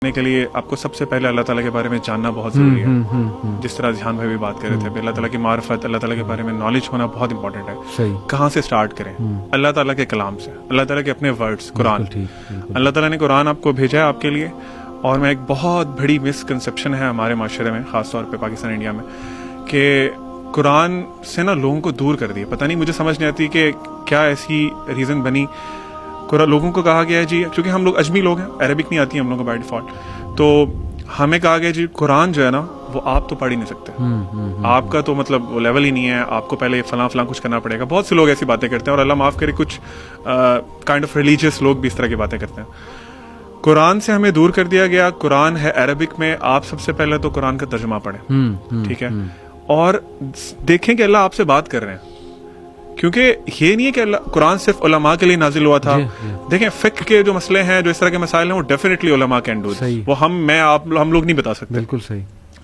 کے لیے آپ کو سب سے پہلے اللہ تعالیٰ کے بارے میں جاننا بہت ضروری ہے. جس طرح جہان بھائی بھی بات کر رہے تھے, اللہ تعالیٰ کی معرفت, اللہ تعالیٰ کے بارے میں نالج ہونا بہت امپورٹنٹ ہے. کہاں سے اسٹارٹ کریں؟ اللہ تعالیٰ کے کلام سے, اللہ تعالیٰ کے اپنے ورڈز, قرآن. اللہ تعالیٰ نے قرآن آپ کو بھیجا ہے آپ کے لیے. اور میں ایک بہت بڑی مسکنسیپشن ہے ہمارے معاشرے میں, خاص طور پہ پاکستان انڈیا میں, کہ قرآن سے نا لوگوں کو دور کر دیا. پتہ نہیں, مجھے سمجھ نہیں آتی کہ کیا ایسی ریزن بنی. لوگوں کو کہا گیا ہے جی, کیونکہ ہم لوگ اجمی لوگ ہیں, عربک نہیں آتی ہم لوگوں کو بائی ڈیفالٹ, تو ہمیں کہا گیا جی قرآن جو ہے نا وہ آپ تو پڑھ ہی نہیں سکتے, آپ کا تو مطلب وہ لیول ہی نہیں ہے, آپ کو پہلے فلاں فلاں کچھ کرنا پڑے گا. بہت سے لوگ ایسی باتیں کرتے ہیں, اور اللہ معاف کرے کچھ کائنڈ آف ریلیجیس لوگ بھی اس طرح کی باتیں کرتے ہیں. قرآن سے ہمیں دور کر دیا گیا. قرآن ہے عربک میں, آپ سب سے پہلے تو قرآن کا ترجمہ پڑھیں, ٹھیک ہے, اور دیکھیں کہ اللہ آپ سے بات کر رہے ہیں. کیونکہ یہ نہیں ہے کہ اللہ قرآن صرف علماء کے لیے نازل ہوا تھا. دیکھیں فقہ کے جو مسئلے ہیں, جو اس طرح کے مسائل ہیں, وہ ڈیفینیٹلی علماء کین ڈو, وہ ہم لوگ نہیں بتا سکتے. بالکل صحیح.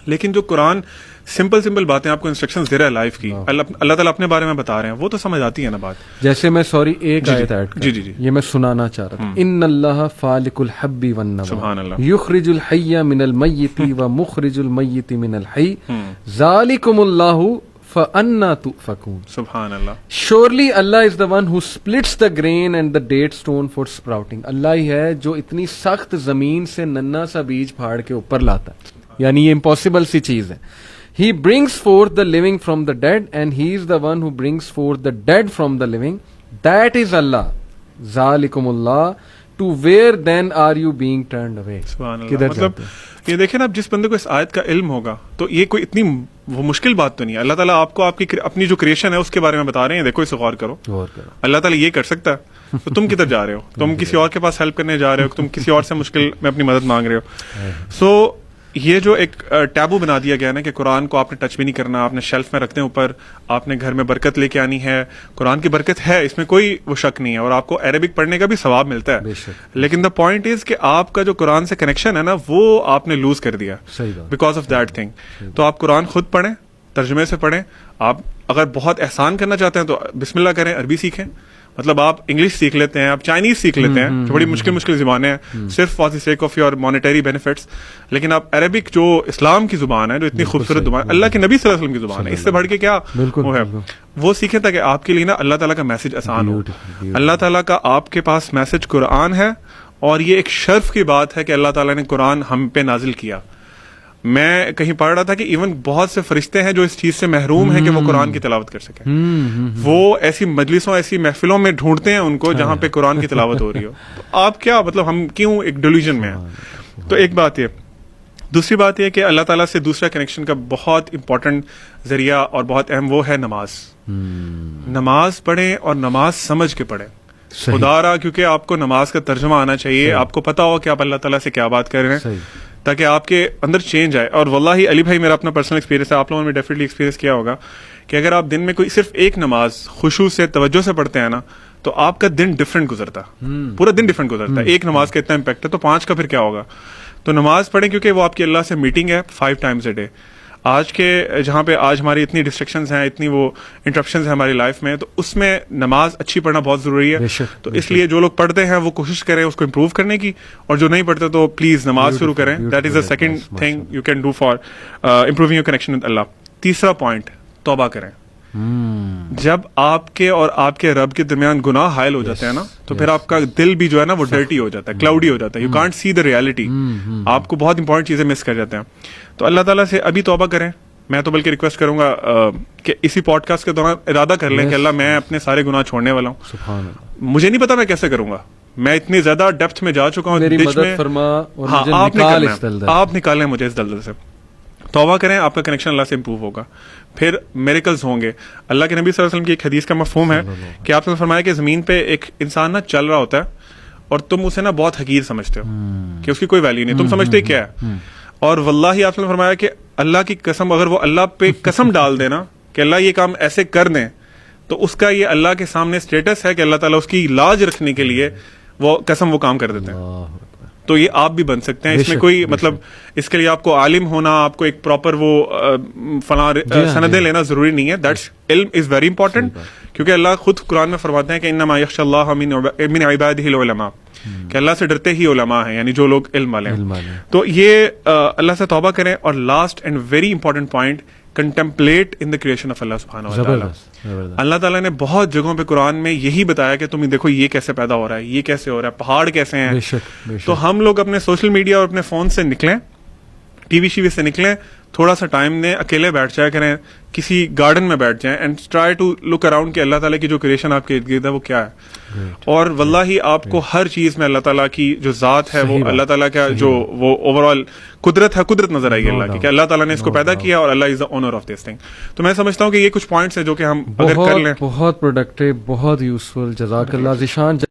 لیکن جو قرآن سمپل باتیں آپ کو انسٹرکشنز دے رہا ہے لائف کی, اللہ تعالیٰ اپنے بارے میں بتا رہے ہیں, وہ تو سمجھ آتی ہے نا بات. جیسے میں ایک آیت ایڈ جی یہ میں سنانا چاہ رہا تھا. ان اللہ فالق الحب والنوى, سبحان اللہ, یخرج الحی من المیت ومخرج المیت من الحی, ذالکم اللہ فَأَنَّا تُؤْفَكُونَ. سبحان اللہ. Surely Allah is the one who splits the grain and the date stone for sprouting. اللہ ہی ہے جو اتنی سخت زمین سے ننا سا بیج پھاڑ کے اوپر لاتا ہے, یعنی یہ امپاسبل سی چیز ہے. He brings forth the living from the dead and he is the one who brings forth the dead from the living. That is Allah. ذَلِكُمُ اللَّهُ. To where then are you being turned away? سبحان اللہ. مطلب یہ دیکھیں نا, جس بندے کو اس آیت کا علم ہوگا تو یہ کوئی اتنی وہ مشکل بات تو نہیں ہے. اللہ تعالیٰ آپ کو آپ کی اپنی جو کریشن ہے اس کے بارے میں بتا رہے ہیں, دیکھو اسے غور کرو. اللہ تعالیٰ یہ کر سکتا ہے, تو تم کدھر جا رہے ہو؟ تم کسی اور کے پاس ہیلپ کرنے جا رہے ہو, تم کسی اور سے مشکل میں اپنی مدد مانگ رہے ہو. سو یہ جو ایک ٹیبو بنا دیا گیا نا کہ قرآن کو آپ نے ٹچ بھی نہیں کرنا, آپ نے شیلف میں رکھتے ہیں اوپر, آپ نے گھر میں برکت لے کے آنی ہے. قرآن کی برکت ہے, اس میں کوئی وہ شک نہیں ہے, اور آپ کو عربک پڑھنے کا بھی ثواب ملتا ہے. لیکن دا پوائنٹ از کہ آپ کا جو قرآن سے کنیکشن ہے نا وہ آپ نے لوز کر دیا بیکاز آف دیٹ تھنگ. تو آپ قرآن خود پڑھیں, ترجمے سے پڑھیں. آپ اگر بہت احسان کرنا چاہتے ہیں تو بسم اللہ کریں, عربی سیکھیں. مطلب آپ انگلش سیکھ لیتے ہیں, آپ چائنیز سیکھ لیتے ہیں, جو بڑی مشکل زبانیں ہیں صرف for the sake of your monetary benefits. لیکن آپ عربک جو اسلام کی زبان ہے, جو اتنی خوبصورت زبان, اللہ کے نبی صلی اللہ علیہ وسلم کی زبان ہے, اس سے بڑھ کے کیا وہ ہے, وہ سیکھیں تاکہ آپ کے لیے نا اللہ تعالیٰ کا میسج آسان ہو. اللہ تعالیٰ کا آپ کے پاس میسج قرآن ہے, اور یہ ایک شرف کی بات ہے کہ اللہ تعالیٰ نے قرآن ہم پہ نازل کیا. میں کہیں پڑھ رہا تھا کہ ایون بہت سے فرشتے ہیں جو اس چیز سے محروم ہیں کہ وہ قرآن کی تلاوت کر سکیں. وہ ایسی مجلسوں, ایسی محفلوں میں ڈھونڈتے ہیں ان کو جہاں پہ قرآن کی تلاوت ہو رہی ہو. تو آپ کیا مطلب, ہم کیوں ایک ڈیلیوژن میں ہیں؟ تو ایک بات یہ. دوسری بات یہ کہ اللہ تعالیٰ سے دوسرا کنیکشن کا بہت امپورٹنٹ ذریعہ اور بہت اہم وہ ہے نماز. نماز پڑھیں, اور نماز سمجھ کے پڑھیں. خدا رہا, کیونکہ آپ کو نماز کا ترجمہ آنا چاہیے, آپ کو پتا ہو کہ آپ اللہ تعالیٰ سے کیا بات کر رہے ہیں, تاکہ آپ کے اندر چینج آئے. اور واللہ علی بھائی, میرا اپنا پرسنل ایکسپیرینس ہے, آپ لوگوں نے ڈیفینیٹلی ایکسپیرینس کیا ہوگا کہ اگر آپ دن میں کوئی صرف ایک نماز خشوع سے, توجہ سے پڑھتے ہیں نا, تو آپ کا دن ڈفرینٹ گزرتا, پورا دن ڈفرینٹ گزرتا ہے. ایک نماز کا اتنا امپیکٹ ہے, تو 5 کا پھر کیا ہوگا. تو نماز پڑھیں, کیونکہ وہ آپ کی اللہ سے میٹنگ ہے 5 times a day. آج کے جہاں پہ آج ہماری اتنی ڈسٹریکشنز ہیں, اتنی وہ انٹرپشنز ہیں ہماری لائف میں, تو اس میں نماز اچھی پڑھنا بہت ضروری ہے. تو اس لیے جو لوگ پڑھتے ہیں وہ کوشش کریں اس کو امپروو کرنے کی, اور جو نہیں پڑھتے تو پلیز نماز شروع کریں. That is the second thing you can do for improving your connection with Allah. تیسرا پوائنٹ, توبہ کریں. جب آپ کے اور آپ کے رب کے درمیان گناہ حائل ہو جاتے ہیں نا, تو پھر آپ کا دل بھی جو ہے نا وہ ڈرٹی ہو جاتا ہے, کلاؤڈی ہو جاتا ہے. You can't see the reality, آپ کو بہت امپورٹنٹ چیزیں مس کر جاتے ہیں. تو اللہ تعالیٰ سے ابھی توبہ کریں. میں تو بلکہ ریکویسٹ کروں گا کہ اسی پوڈ کاسٹ کے دوران ارادہ کر لیں کہ اللہ میں اپنے سارے گناہ چھوڑنے والا ہوں. مجھے نہیں پتا میں کیسے کروں گا, میں اتنی زیادہ ڈیپتھ میں جا چکا ہوں. آپ نکالیں مجھے اس دلدل سے. توبہ کریں, آپ کا کنیکشن اللہ سے امپروو ہوگا, پھر میریکلز ہوں گے. اللہ کے نبی صلی اللہ علیہ وسلم کی ایک حدیث کا مفہوم ہے کہ آپ نے فرمایا کہ زمین پہ ایک انسان نا چل رہا ہوتا ہے, اور تم اسے نا بہت حقیر سمجھتے ہو کہ اس کی کوئی ویلیو نہیں, تم سمجھتے کیا ہے. اور واللہ آپ نے فرمایا کہ اللہ کی قسم, اگر وہ اللہ پہ قسم ڈال دینا کہ اللہ یہ کام ایسے کر دیں, تو اس کا یہ اللہ کے سامنے اسٹیٹس ہے کہ اللہ تعالیٰ اس کی لاج رکھنے کے لیے وہ قسم وہ کام کر دیتے ہیں. تو یہ آپ بھی بن سکتے ہیں. اس میں کوئی مطلب اس کے لیے آپ کو عالم ہونا, آپ کو ایک پراپر وہ فلاں سندیں لینا ضروری نہیں ہے. دیٹس علم از ویری امپورٹنٹ, کیونکہ اللہ خود قرآن میں فرماتے ہیں کہ انما یخشى اللہ من عباده العلماء. کہ اللہ سے ڈرتے ہی علماء ہیں, یعنی جو لوگ علم والے ہیں. تو یہ اللہ سے توبہ کریں. اور last and very important point, contemplate in the creation of Allah سبحانہ و تعالیٰ. اللہ تعالیٰ نے بہت جگہوں پہ قرآن میں یہی بتایا کہ تم دیکھو یہ کیسے پیدا ہو رہا ہے, یہ کیسے ہو رہا ہے, پہاڑ کیسے ہیں. تو ہم لوگ اپنے سوشل میڈیا اور اپنے فون سے نکلیں, ٹی وی شیوی سے نکلیں, تھوڑا سا ٹائم دیں, اکیلے بیٹھ جایا کریں, کسی گارڈن میں بیٹھ جائیں, and try to look around کہ اللہ تعالیٰ کی جو کریشن آپ کے ارد گرد ہے وہ کیا ہے. اور واللہ آپ کو ہر چیز میں اللہ تعالیٰ کی جو ذات ہے, وہ اللہ تعالیٰ کا جو وہ اوور آل قدرت ہے, قدرت نظر آئی اللہ کی, کہ اللہ تعالیٰ نے اس کو پیدا کیا اور Allah is the owner of this thing. تو میں سمجھتا ہوں کہ یہ کچھ پوائنٹس ہیں جو کہ ہم اگر کر لیں. بہت پروڈکٹیو, بہت یوزفل. جزاک اللہ ذیشان.